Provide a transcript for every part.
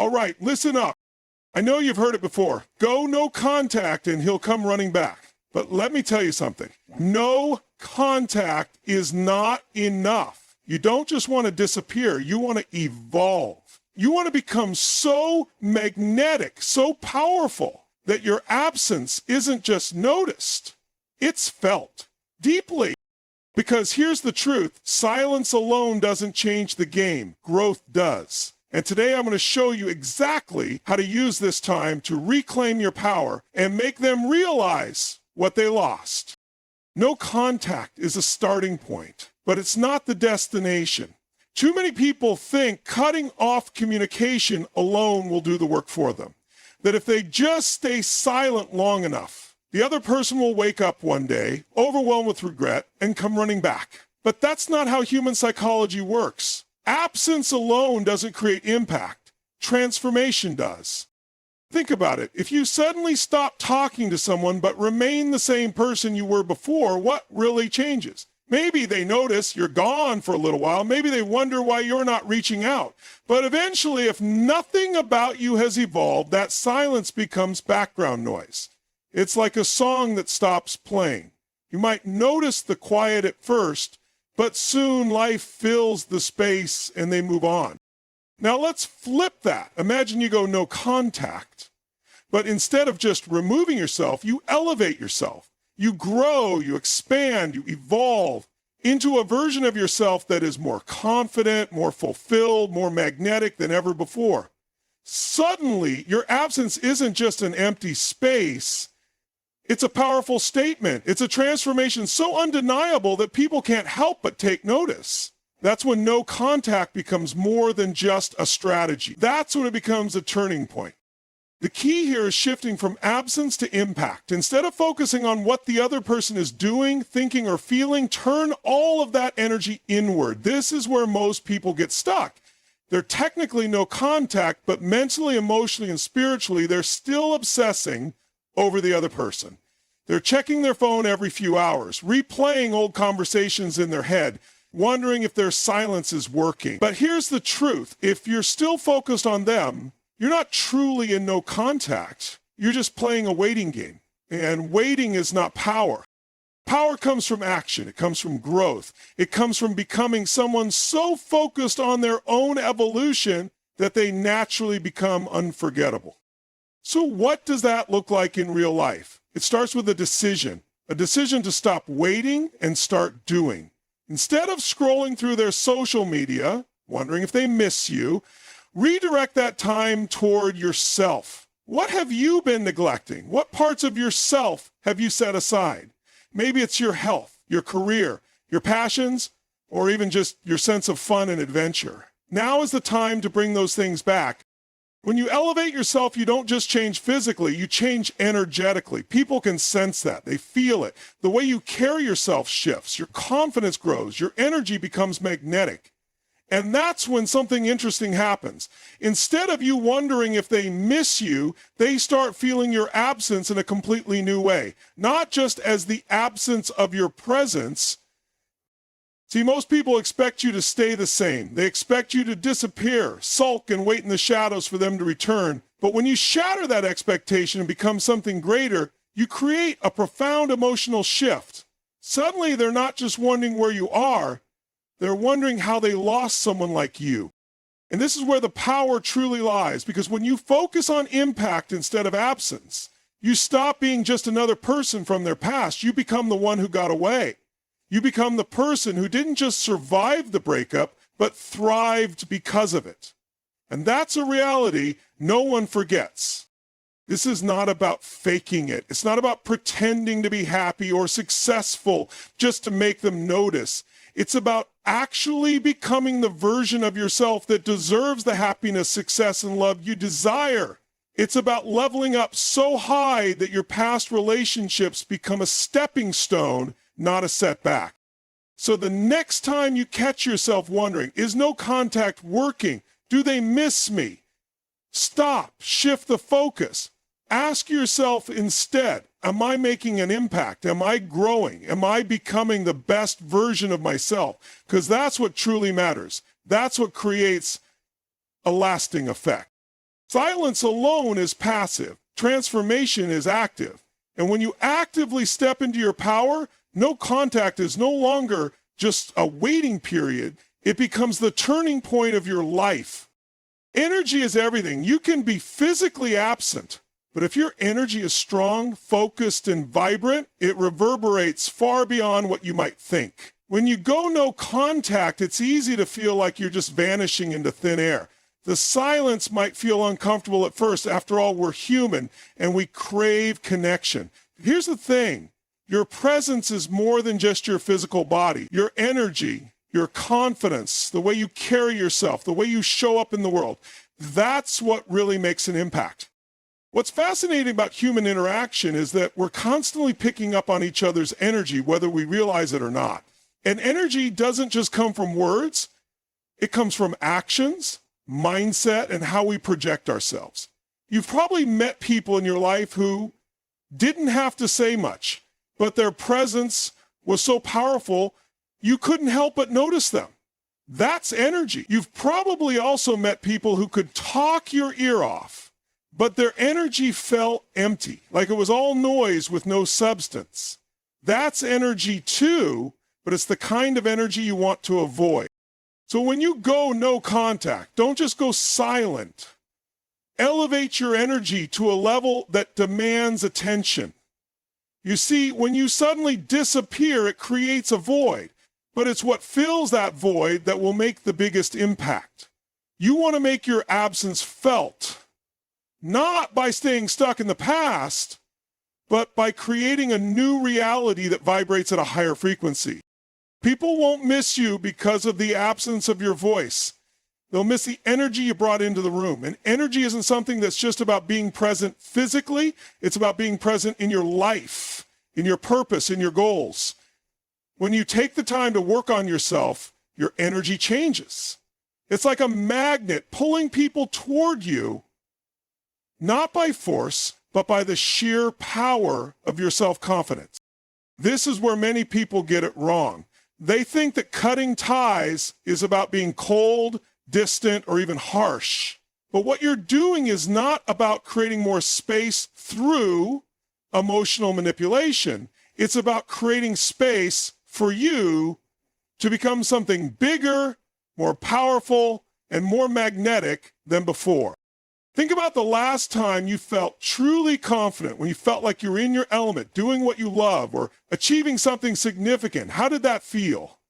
All right, listen up. I know you've heard it before. Go no contact and he'll come running back. But let me tell you something. No contact is not enough. You don't just want to disappear. You want to evolve. You want to become so magnetic, so powerful that your absence isn't just noticed. It's felt deeply. Because here's the truth. Silence alone doesn't change the game. Growth does. And today I'm going to show you exactly how to use this time to reclaim your power and make them realize what they lost. No contact is a starting point, but it's not the destination. Too many people think cutting off communication alone will do the work for them. That if they just stay silent long enough, the other person will wake up one day, overwhelmed with regret, and come running back. But that's not how human psychology works. Absence alone doesn't create impact. Transformation does. Think about it. If you suddenly stop talking to someone but remain the same person you were before, what really changes? Maybe they notice you're gone for a little while. Maybe they wonder why you're not reaching out. But eventually, if nothing about you has evolved, that silence becomes background noise. It's like a song that stops playing. You might notice the quiet at first, but soon life fills the space and they move on. Now let's flip that. Imagine you go no contact, but instead of just removing yourself, you elevate yourself. You grow, you expand, you evolve into a version of yourself that is more confident, more fulfilled, more magnetic than ever before. Suddenly, your absence isn't just an empty space. It's a powerful statement. It's a transformation so undeniable that people can't help but take notice. That's when no contact becomes more than just a strategy. That's when it becomes a turning point. The key here is shifting from absence to impact. Instead of focusing on what the other person is doing, thinking, or feeling, turn all of that energy inward. This is where most people get stuck. They're technically no contact, but mentally, emotionally, and spiritually, they're still obsessing over the other person. They're checking their phone every few hours, replaying old conversations in their head, wondering if their silence is working. But here's the truth. If you're still focused on them, you're not truly in no contact. You're just playing a waiting game. And waiting is not power. Power comes from action. It comes from growth. It comes from becoming someone so focused on their own evolution that they naturally become unforgettable. So what does that look like in real life? It starts with a decision to stop waiting and start doing. Instead of scrolling through their social media, wondering if they miss you, redirect that time toward yourself. What have you been neglecting? What parts of yourself have you set aside? Maybe it's your health, your career, your passions, or even just your sense of fun and adventure. Now is the time to bring those things back. When you elevate yourself, you don't just change physically, you change energetically. People can sense that. They feel it. The way you carry yourself shifts. Your confidence grows. Your energy becomes magnetic. And that's when something interesting happens. Instead of you wondering if they miss you, they start feeling your absence in a completely new way. Not just as the absence of your presence. See, most people expect you to stay the same. They expect you to disappear, sulk, and wait in the shadows for them to return. But when you shatter that expectation and become something greater, you create a profound emotional shift. Suddenly, they're not just wondering where you are, they're wondering how they lost someone like you. And this is where the power truly lies, because when you focus on impact instead of absence, you stop being just another person from their past. You become the one who got away. You become the person who didn't just survive the breakup, but thrived because of it. And that's a reality no one forgets. This is not about faking it. It's not about pretending to be happy or successful just to make them notice. It's about actually becoming the version of yourself that deserves the happiness, success, and love you desire. It's about leveling up so high that your past relationships become a stepping stone, not a setback. So the next time you catch yourself wondering, is no contact working? Do they miss me? Stop, shift the focus. Ask yourself instead, am I making an impact? Am I growing? Am I becoming the best version of myself? Because that's what truly matters. That's what creates a lasting effect. Silence alone is passive. Transformation is active. And when you actively step into your power, no contact is no longer just a waiting period. It becomes the turning point of your life. Energy is everything. You can be physically absent, but if your energy is strong, focused, and vibrant, it reverberates far beyond what you might think. When you go no contact, it's easy to feel like you're just vanishing into thin air. The silence might feel uncomfortable at first. After all, we're human and we crave connection. Here's the thing. Your presence is more than just your physical body. Your energy, your confidence, the way you carry yourself, the way you show up in the world, that's what really makes an impact. What's fascinating about human interaction is that we're constantly picking up on each other's energy, whether we realize it or not. And energy doesn't just come from words. It comes from actions, mindset, and how we project ourselves. You've probably met people in your life who didn't have to say much, but their presence was so powerful, you couldn't help but notice them. That's energy. You've probably also met people who could talk your ear off, but their energy felt empty, like it was all noise with no substance. That's energy too, but it's the kind of energy you want to avoid. So when you go no contact, don't just go silent. Elevate your energy to a level that demands attention. You see, when you suddenly disappear, it creates a void, but it's what fills that void that will make the biggest impact. You want to make your absence felt, not by staying stuck in the past, but by creating a new reality that vibrates at a higher frequency. People won't miss you because of the absence of your voice. They'll miss the energy you brought into the room. And energy isn't something that's just about being present physically. It's about being present in your life, in your purpose, in your goals. When you take the time to work on yourself, your energy changes. It's like a magnet pulling people toward you, not by force, but by the sheer power of your self-confidence. This is where many people get it wrong. They think that cutting ties is about being cold, distant, or even harsh. But what you're doing is not about creating more space through emotional manipulation. It's about creating space for you to become something bigger, more powerful, and more magnetic than before. Think about the last time you felt truly confident, when you felt like you were in your element, doing what you love, or achieving something significant. How did that feel?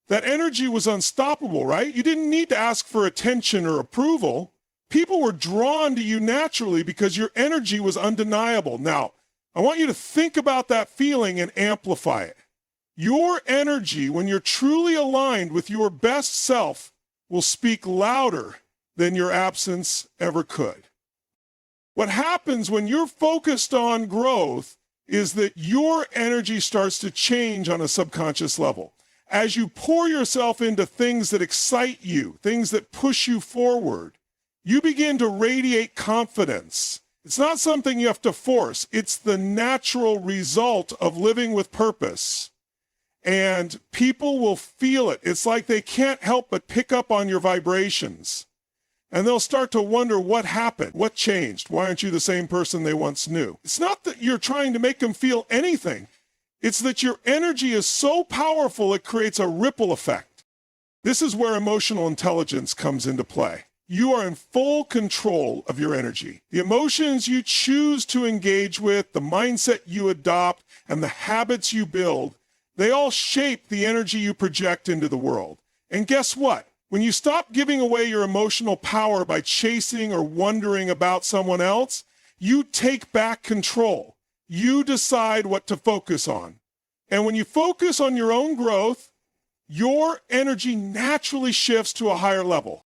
That energy was unstoppable, right? You didn't need to ask for attention or approval. People were drawn to you naturally because your energy was undeniable. Now, I want you to think about that feeling and amplify it. Your energy, when you're truly aligned with your best self, will speak louder than your absence ever could. What happens when you're focused on growth is that your energy starts to change on a subconscious level. As you pour yourself into things that excite you, things that push you forward, you begin to radiate confidence. It's not something you have to force. It's the natural result of living with purpose. And people will feel it. It's like they can't help but pick up on your vibrations. And they'll start to wonder what happened, what changed, why aren't you the same person they once knew? It's not that you're trying to make them feel anything. It's that your energy is so powerful it creates a ripple effect. This is where emotional intelligence comes into play. You are in full control of your energy. The emotions you choose to engage with, the mindset you adopt, and the habits you build, they all shape the energy you project into the world. And guess what? When you stop giving away your emotional power by chasing or wondering about someone else, you take back control. You decide what to focus on. And when you focus on your own growth, your energy naturally shifts to a higher level.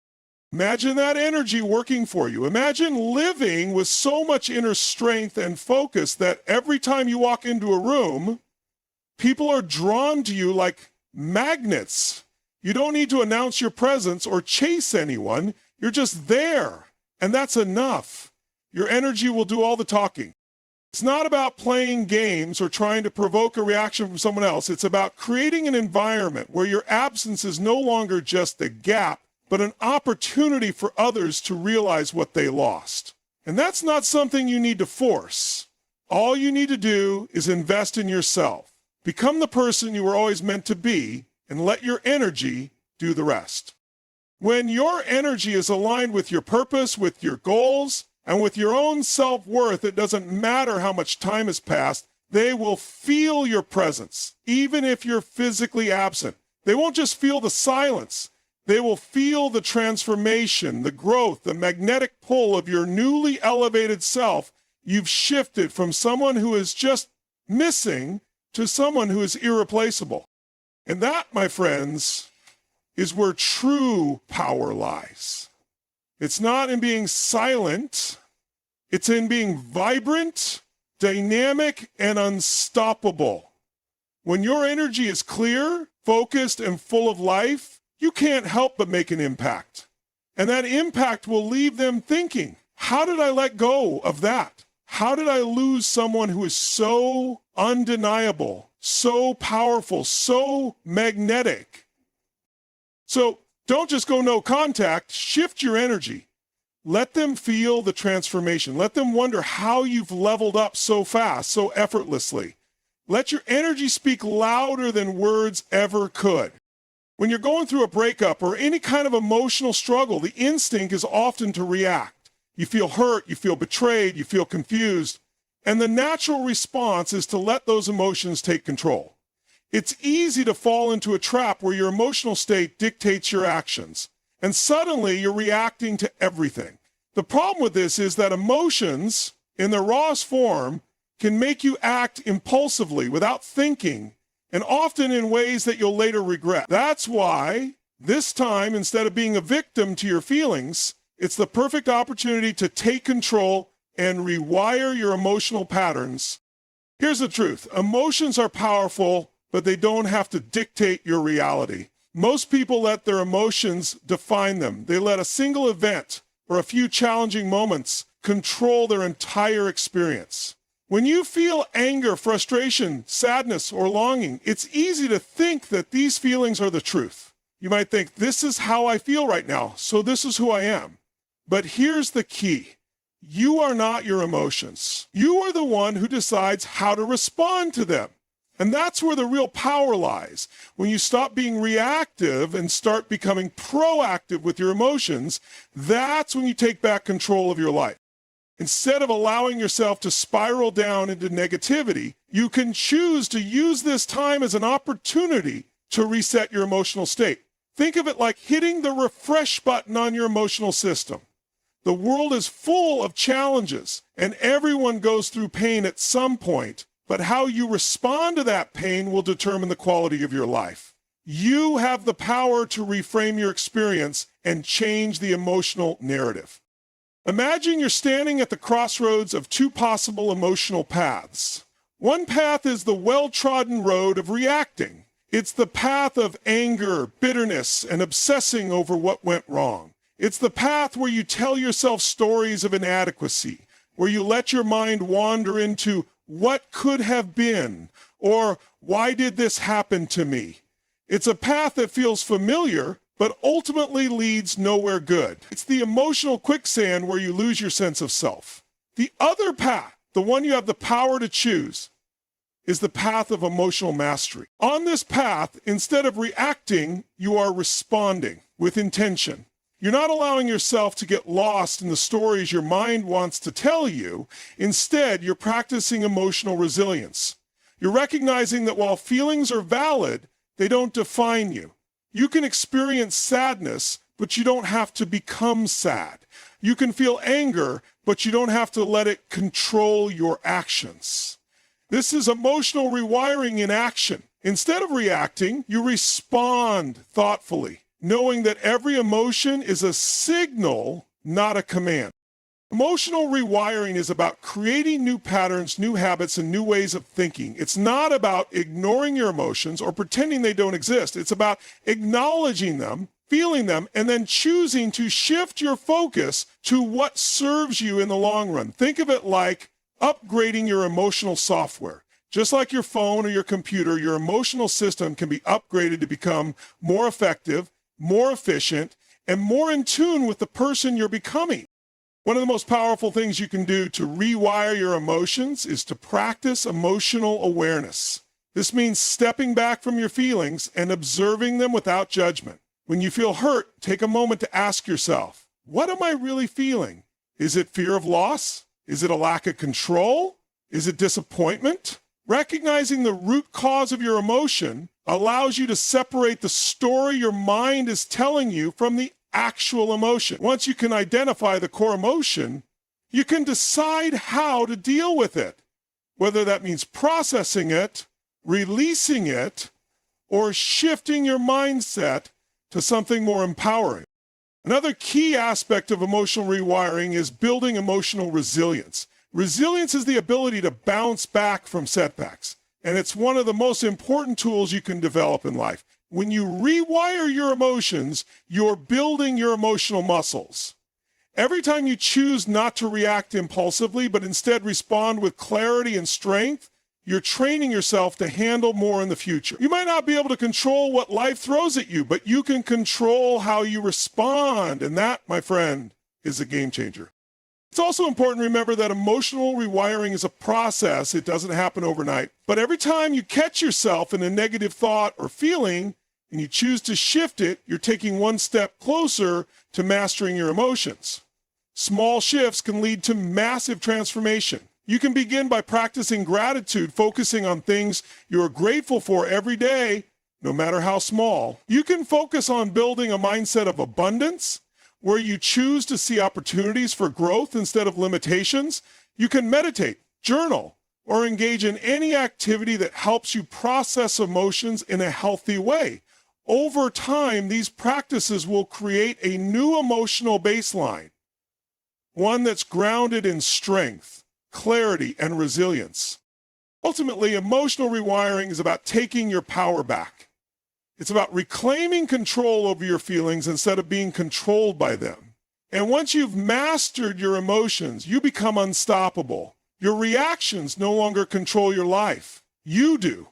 Imagine that energy working for you. Imagine living with so much inner strength and focus that every time you walk into a room, people are drawn to you like magnets. You don't need to announce your presence or chase anyone. You're just there, and that's enough. Your energy will do all the talking. It's not about playing games or trying to provoke a reaction from someone else. It's about creating an environment where your absence is no longer just a gap, but an opportunity for others to realize what they lost. And that's not something you need to force. All you need to do is invest in yourself. Become the person you were always meant to be, and let your energy do the rest. When your energy is aligned with your purpose, with your goals, and with your own self-worth, it doesn't matter how much time has passed, they will feel your presence, even if you're physically absent. They won't just feel the silence. They will feel the transformation, the growth, the magnetic pull of your newly elevated self. You've shifted from someone who is just missing to someone who is irreplaceable. And that, my friends, is where true power lies. It's not in being silent. It's in being vibrant, dynamic, and unstoppable. When your energy is clear, focused, and full of life, you can't help but make an impact. And that impact will leave them thinking, how did I let go of that? How did I lose someone who is so undeniable, so powerful, so magnetic? So don't just go no contact, shift your energy. Let them feel the transformation. Let them wonder how you've leveled up so fast, so effortlessly. Let your energy speak louder than words ever could. When you're going through a breakup or any kind of emotional struggle, the instinct is often to react. You feel hurt, you feel betrayed, you feel confused, and the natural response is to let those emotions take control. It's easy to fall into a trap where your emotional state dictates your actions, and suddenly you're reacting to everything. The problem with this is that emotions, in their rawest form, can make you act impulsively without thinking, and often in ways that you'll later regret. That's why, this time, instead of being a victim to your feelings, it's the perfect opportunity to take control and rewire your emotional patterns. Here's the truth. Emotions are powerful, but they don't have to dictate your reality. Most people let their emotions define them. They let a single event or a few challenging moments control their entire experience. When you feel anger, frustration, sadness, or longing, it's easy to think that these feelings are the truth. You might think, this is how I feel right now, so this is who I am. But here's the key. You are not your emotions. You are the one who decides how to respond to them. And that's where the real power lies. When you stop being reactive and start becoming proactive with your emotions, that's when you take back control of your life. Instead of allowing yourself to spiral down into negativity, you can choose to use this time as an opportunity to reset your emotional state. Think of it like hitting the refresh button on your emotional system. The world is full of challenges, and everyone goes through pain at some point, but how you respond to that pain will determine the quality of your life. You have the power to reframe your experience and change the emotional narrative. Imagine you're standing at the crossroads of two possible emotional paths. One path is the well-trodden road of reacting. It's the path of anger, bitterness, and obsessing over what went wrong. It's the path where you tell yourself stories of inadequacy, where you let your mind wander into what could have been, or why did this happen to me? It's a path that feels familiar, but ultimately leads nowhere good. It's the emotional quicksand where you lose your sense of self. The other path, the one you have the power to choose, is the path of emotional mastery. On this path, instead of reacting, you are responding with intention. You're not allowing yourself to get lost in the stories your mind wants to tell you. Instead, you're practicing emotional resilience. You're recognizing that while feelings are valid, they don't define you. You can experience sadness, but you don't have to become sad. You can feel anger, but you don't have to let it control your actions. This is emotional rewiring in action. Instead of reacting, you respond thoughtfully, knowing that every emotion is a signal, not a command. Emotional rewiring is about creating new patterns, new habits, and new ways of thinking. It's not about ignoring your emotions or pretending they don't exist. It's about acknowledging them, feeling them, and then choosing to shift your focus to what serves you in the long run. Think of it like upgrading your emotional software. Just like your phone or your computer, your emotional system can be upgraded to become more effective, more efficient, and more in tune with the person you're becoming. One of the most powerful things you can do to rewire your emotions is to practice emotional awareness. This means stepping back from your feelings and observing them without judgment. When you feel hurt, take a moment to ask yourself, what am I really feeling? Is it fear of loss? Is it a lack of control? Is it disappointment? Recognizing the root cause of your emotion allows you to separate the story your mind is telling you from the actual emotion. Once you can identify the core emotion, you can decide how to deal with it, whether that means processing it, releasing it, or shifting your mindset to something more empowering. Another key aspect of emotional rewiring is building emotional resilience. Resilience is the ability to bounce back from setbacks, and it's one of the most important tools you can develop in life. When you rewire your emotions, you're building your emotional muscles. Every time you choose not to react impulsively, but instead respond with clarity and strength, you're training yourself to handle more in the future. You might not be able to control what life throws at you, but you can control how you respond. And that, my friend, is a game changer. It's also important to remember that emotional rewiring is a process. It doesn't happen overnight. But every time you catch yourself in a negative thought or feeling, and you choose to shift it, you're taking one step closer to mastering your emotions. Small shifts can lead to massive transformation. You can begin by practicing gratitude, focusing on things you're grateful for every day, no matter how small. You can focus on building a mindset of abundance, where you choose to see opportunities for growth instead of limitations. You can meditate, journal, or engage in any activity that helps you process emotions in a healthy way. Over time, these practices will create a new emotional baseline, one that's grounded in strength, clarity, and resilience. Ultimately, emotional rewiring is about taking your power back. It's about reclaiming control over your feelings instead of being controlled by them. And once you've mastered your emotions, you become unstoppable. Your reactions no longer control your life. You do.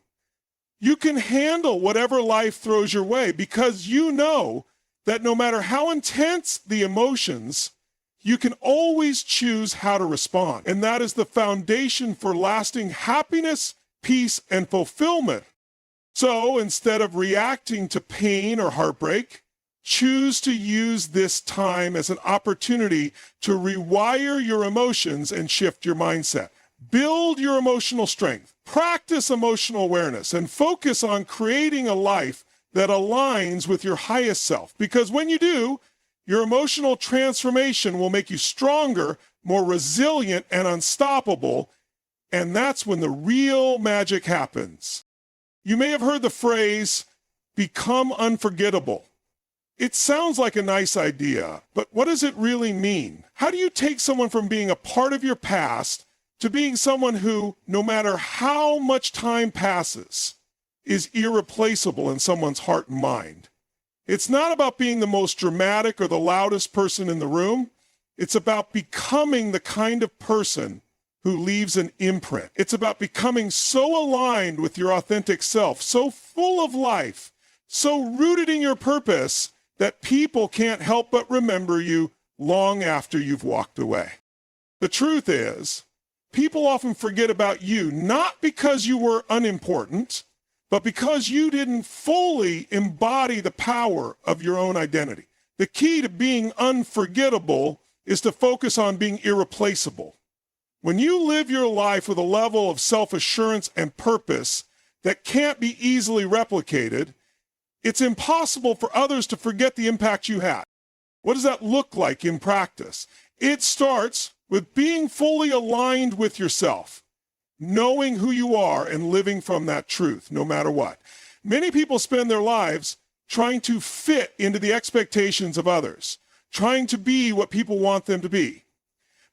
You can handle whatever life throws your way because you know that no matter how intense the emotions, you can always choose how to respond. And that is the foundation for lasting happiness, peace, and fulfillment. So instead of reacting to pain or heartbreak, choose to use this time as an opportunity to rewire your emotions and shift your mindset. Build your emotional strength, practice emotional awareness, and focus on creating a life that aligns with your highest self. Because when you do, your emotional transformation will make you stronger, more resilient, and unstoppable. And that's when the real magic happens. You may have heard the phrase, become unforgettable. It sounds like a nice idea, but what does it really mean? How do you take someone from being a part of your past to being someone who, no matter how much time passes, is irreplaceable in someone's heart and mind? It's not about being the most dramatic or the loudest person in the room. It's about becoming the kind of person who leaves an imprint. It's about becoming so aligned with your authentic self, so full of life, so rooted in your purpose that people can't help but remember you long after you've walked away. The truth is, people often forget about you, not because you were unimportant, but because you didn't fully embody the power of your own identity. The key to being unforgettable is to focus on being irreplaceable. When you live your life with a level of self-assurance and purpose that can't be easily replicated, it's impossible for others to forget the impact you had. What does that look like in practice? It starts with being fully aligned with yourself, knowing who you are and living from that truth, no matter what. Many people spend their lives trying to fit into the expectations of others, trying to be what people want them to be.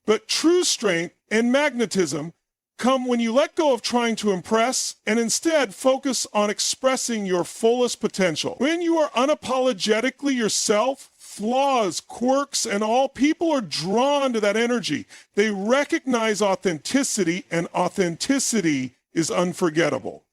But true strength and magnetism come when you let go of trying to impress and instead focus on expressing your fullest potential. When you are unapologetically yourself, flaws, quirks, and all, people are drawn to that energy. They recognize authenticity, and authenticity is unforgettable.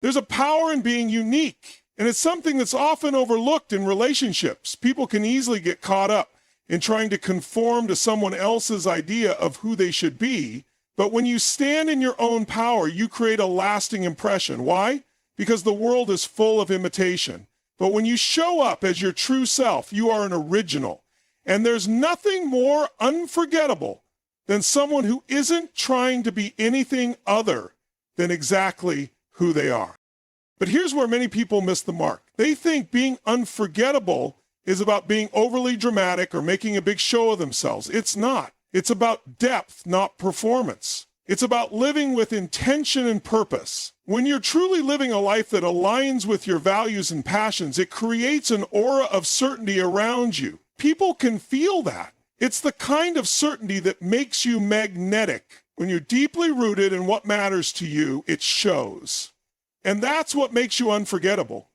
There's a power in being unique And it's something that's often overlooked in relationships. People can easily get caught up in trying to conform to someone else's idea of who they should be. But when you stand in your own power, you create a lasting impression. Why? Because the world is full of imitation. But when you show up as your true self, you are an original. And there's nothing more unforgettable than someone who isn't trying to be anything other than exactly who they are. But here's where many people miss the mark. They think being unforgettable is about being overly dramatic or making a big show of themselves. It's not. It's about depth, not performance. It's about living with intention and purpose. When you're truly living a life that aligns with your values and passions, it creates an aura of certainty around you. People can feel that. It's the kind of certainty that makes you magnetic. When you're deeply rooted in what matters to you, it shows. And that's what makes you unforgettable.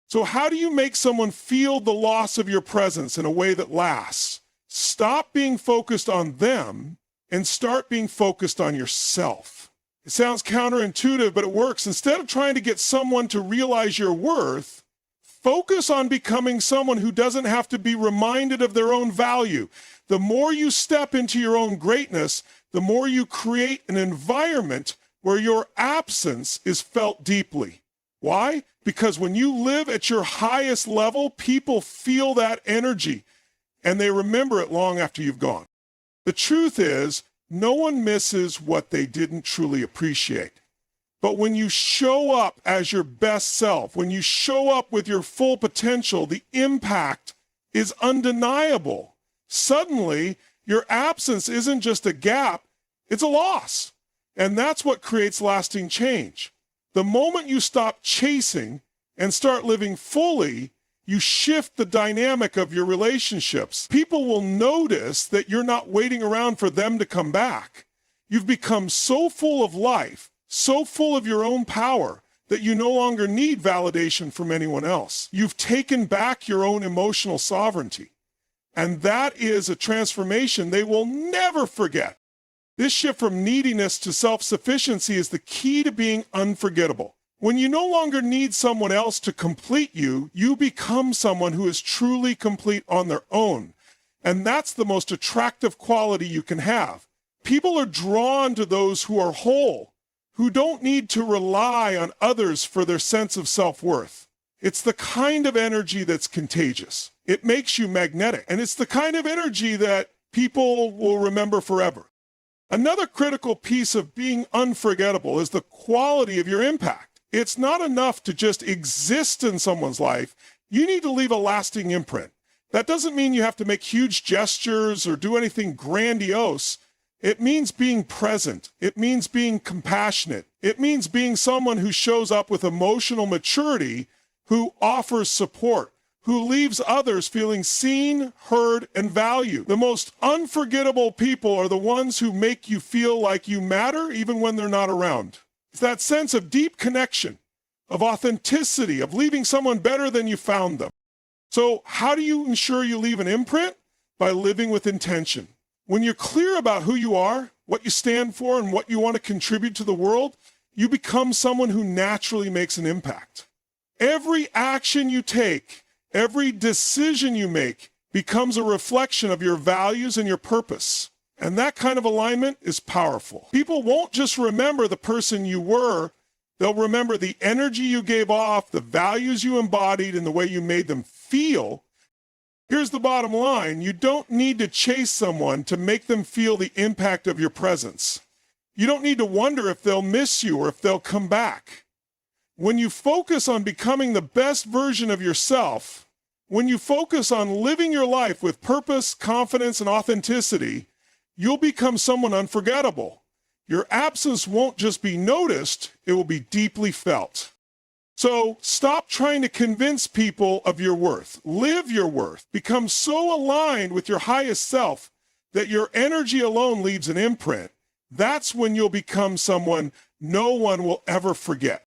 So how do you make someone feel the loss of your presence in a way that lasts? Stop being focused on them and start being focused on yourself. It sounds counterintuitive, but it works. Instead of trying to get someone to realize your worth, focus on becoming someone who doesn't have to be reminded of their own value. The more you step into your own greatness, the more you create an environment where your absence is felt deeply. Why? Because when you live at your highest level, people feel that energy and they remember it long after you've gone. The truth is, no one misses what they didn't truly appreciate. But when you show up as your best self, when you show up with your full potential, the impact is undeniable. Suddenly, your absence isn't just a gap, it's a loss. And that's what creates lasting change. The moment you stop chasing and start living fully, you shift the dynamic of your relationships. People will notice that you're not waiting around for them to come back. You've become so full of life, so full of your own power, that you no longer need validation from anyone else. You've taken back your own emotional sovereignty. And that is a transformation they will never forget. This shift from neediness to self-sufficiency is the key to being unforgettable. When you no longer need someone else to complete you, you become someone who is truly complete on their own. And that's the most attractive quality you can have. People are drawn to those who are whole, who don't need to rely on others for their sense of self-worth. It's the kind of energy that's contagious. It makes you magnetic, and it's the kind of energy that people will remember forever. Another critical piece of being unforgettable is the quality of your impact. It's not enough to just exist in someone's life. You need to leave a lasting imprint. That doesn't mean you have to make huge gestures or do anything grandiose. It means being present. It means being compassionate. It means being someone who shows up with emotional maturity, who offers support, who leaves others feeling seen, heard, and valued. The most unforgettable people are the ones who make you feel like you matter even when they're not around. It's that sense of deep connection, of authenticity, of leaving someone better than you found them. So how do you ensure you leave an imprint? By living with intention. When you're clear about who you are, what you stand for, and what you want to contribute to the world, you become someone who naturally makes an impact. Every action you take, every decision you make becomes a reflection of your values and your purpose. And that kind of alignment is powerful. People won't just remember the person you were, they'll remember the energy you gave off, the values you embodied, and the way you made them feel. Here's the bottom line. You don't need to chase someone to make them feel the impact of your presence. You don't need to wonder if they'll miss you or if they'll come back. When you focus on becoming the best version of yourself, when you focus on living your life with purpose, confidence, and authenticity, you'll become someone unforgettable. Your absence won't just be noticed, it will be deeply felt. So stop trying to convince people of your worth. Live your worth. Become so aligned with your highest self that your energy alone leaves an imprint. That's when you'll become someone no one will ever forget.